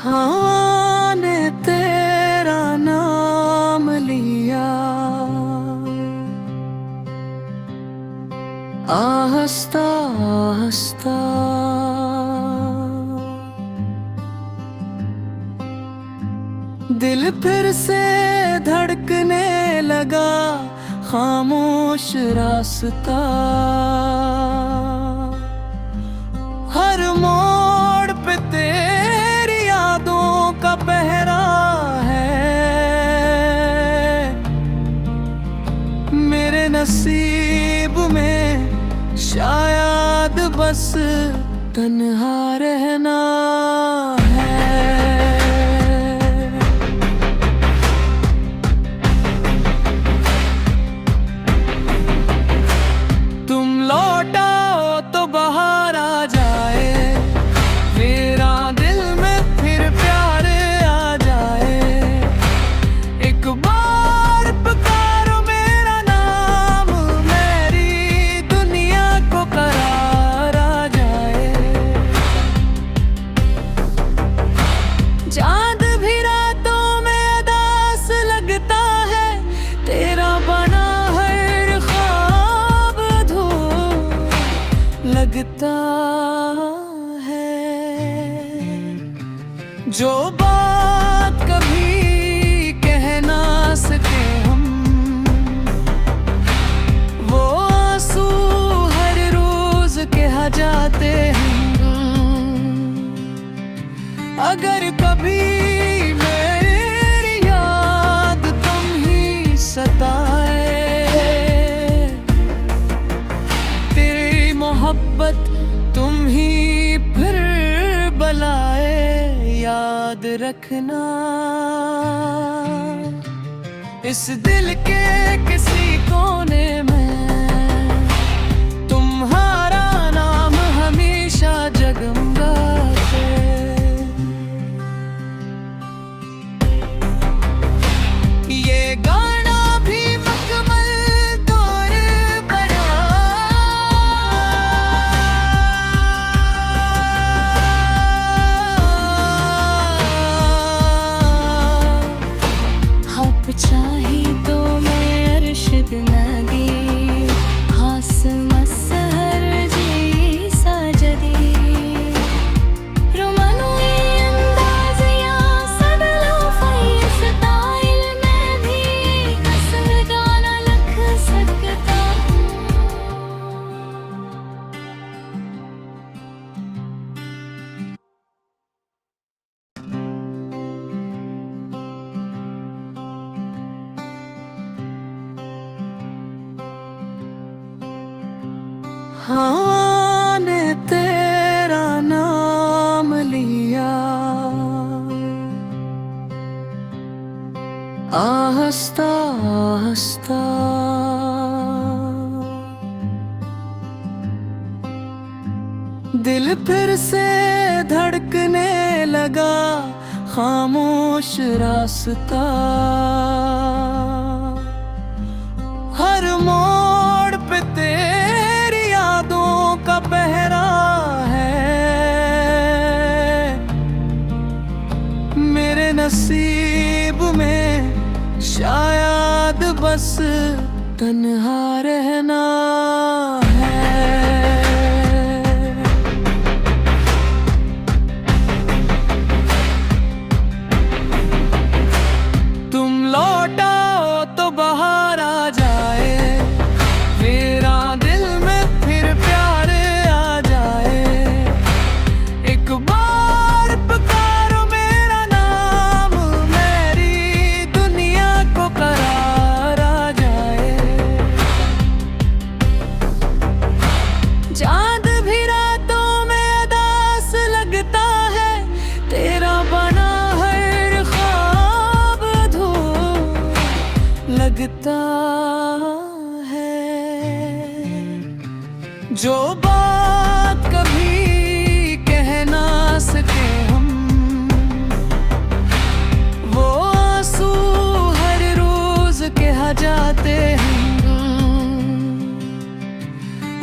हाँ ने तेरा नाम लिया, आहिस्ता आहिस्ता दिल फिर से धड़कने लगा, खामोश रास्ता। हर मोड़ पे तेरी यादों का पहरा है, मेरे नसीब में शायद बस तन्हा रहना है। तुम लौटाओ तो बाहर आ जाए, मेरा दिल में फिर प्यार आ जाए। एक बार पुकारो मेरा नाम, मेरी दुनिया को करार आ जाए। चांद भी रातों में उदास लगता है, तेरा बना हर ख्वाब अधूरा लगता है। जो बात कभी कह ना सके हम, वो आंसू हर रोज कहा जाते हैं। अगर कभी मेरी याद तुम ही सताए, तेरी मोहब्बत तुम ही फिर बलाए, याद रखना इस दिल के किसी कोने में तुम्हारा नाम हमेशा जगमगाए। ये गाना भी मुकम्मल तौर पर आप चाहे तो मैं अरशद नदी हास मसहर जी साजदी रोमानो ये अंदाज या सदलो फैल स्टाइल में भी असर गाना लिख सकता हूँ। हाँ ने तेरा नाम लिया, आहिस्ता आहिस्ता दिल फिर से धड़कने लगा, खामोश रास्ता। हर मोड़ पे तेरी यादों का पहरा है, मेरे नसीब में शायद बस तन्हा रहना है। तुम लौटाओ तो बाहर आ जाए, मेरा दिल में फिर प्यार आ जाए। एक बार पुकारो मेरा नाम, मेरी दुनिया को करार आ जाए। चांद भी रातों में उदास लगता है, तेरा बना हर ख्वाब अधूरा लगता है। जो बात कभी कह ना सके हम, वो आंसू हर रोज कहा जाते हैं।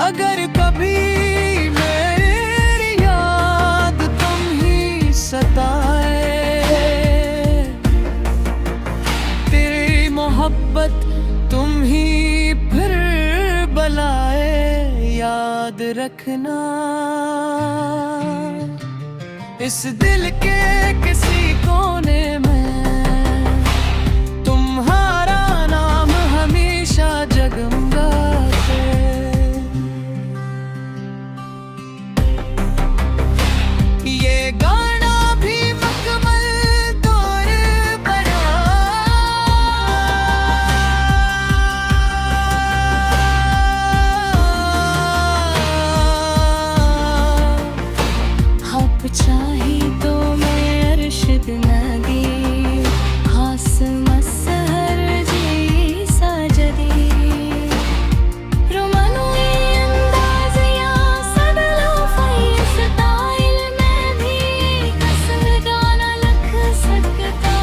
अगर कभी मेरी याद तुम ही सताए, तुम ही फिर बुलाए याद रखना। इस दिल के किसी कोने में तुम्हारा नाम हमेशा जगमगाते। ये गाना भी मुकम्मल तौर पर आप चाहे तो मैं अरशद नगी खास मसहर जी साजदी रोमानोई अंदाज या सदलो फैस स्टाइल में भी कसम गाना लख सकता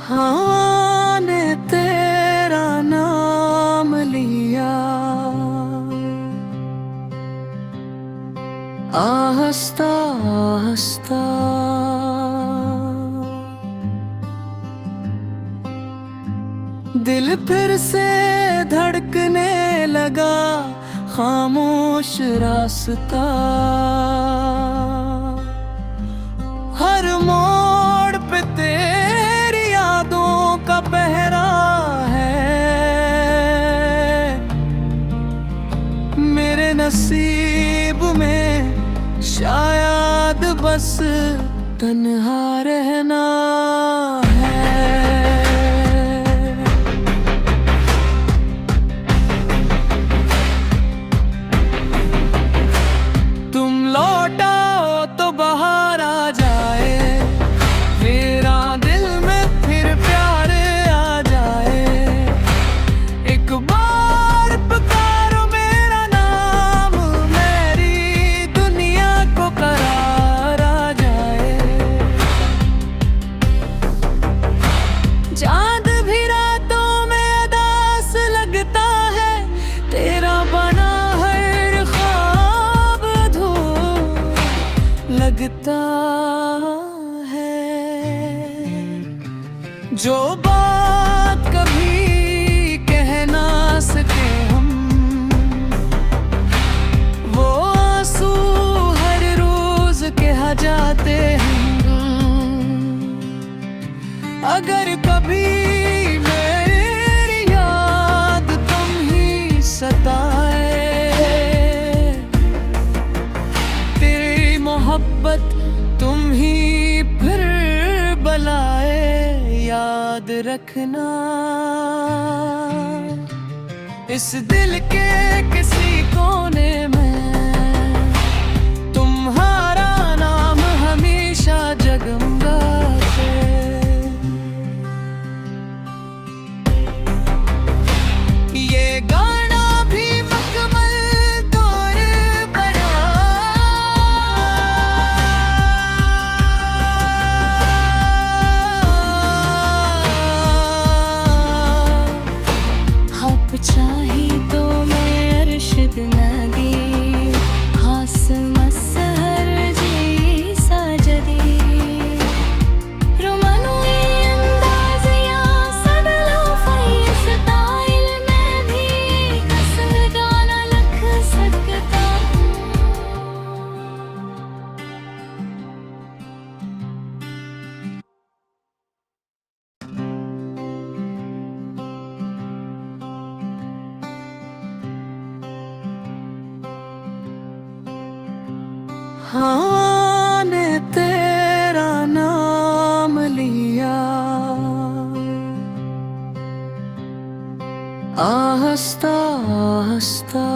हाँ ने तेरा नाम लिया आहिस्ता आहिस्ता। दिल फिर से धड़कने लगा खामोश रास्ता। हर मोड़ पे तेरी यादों का पहरा है। मेरे नसीब में शायद बस तन्हा रहना है। तुम लौटाओ तो बाहर आ जाए मेरा दिल में फिर प्यार आ जाए। एक बार पुकारो मेरा नाम मेरी दुनिया को करार आ जाए। चांद भी रातों में उदास लगता है तेरा बना हर ख्वाब अधूरा लगता है। जो बात कभी कह ना सके हम वो आंसू हर रोज कहा जाते हैं। अगर कभी मेरी याद तुम ही सताए तेरी मोहब्बत तुम ही फिर बुलाए याद रखना। इस दिल के किसी कोने में तुम्हारा नाम हमेशा जगमगाते। ये गाना भी मुकम्मल तौर पर आप चाहे तो मैं अरशद नगी खास मसहर जी साजदी रोमानोई अंदाज या सदलो फैस स्टाइल में भी कसम गाना लख सकता। हाँ ने तेरा नाम लिया आहिस्ता आहिस्ता।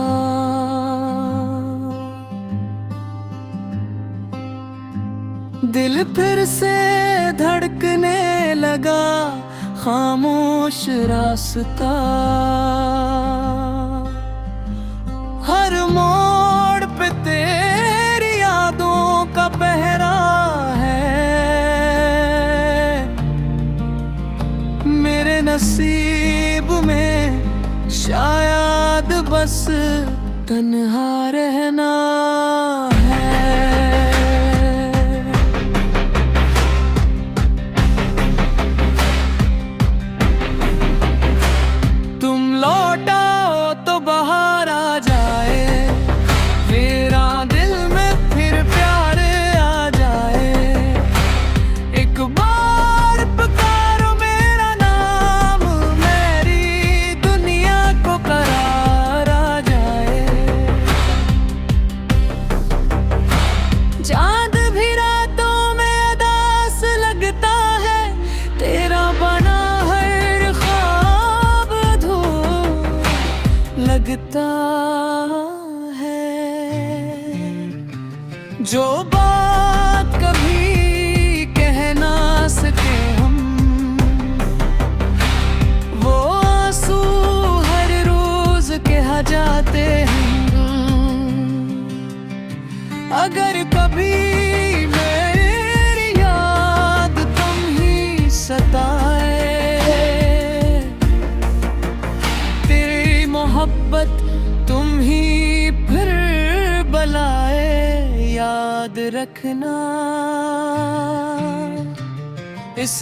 दिल फिर से धड़कने लगा खामोश रास्ता। हर मोड़ पे तेरी यादों का पहरा है। मेरे नसीब नसीब में शायद बस तन्हा रहना है। तुम लौटाओ तो बाहर आ जाए, मेरा दिल में फिर प्यार आ जाए। एक बार पुकारो मेरा नाम, मेरी दुनिया को करार आ जाए। चांद भी रातों में उदास लगता है, तेरा बना हर ख्वाब अधूरा लगता है। जो बात कभी कह ना सके हम, वो आंसू हर रोज कह जाते हैं। अगर कभी मेरी याद तुम ही सताए, तेरी मोहब्बत तुम ही फिर बलाए, याद रखना इस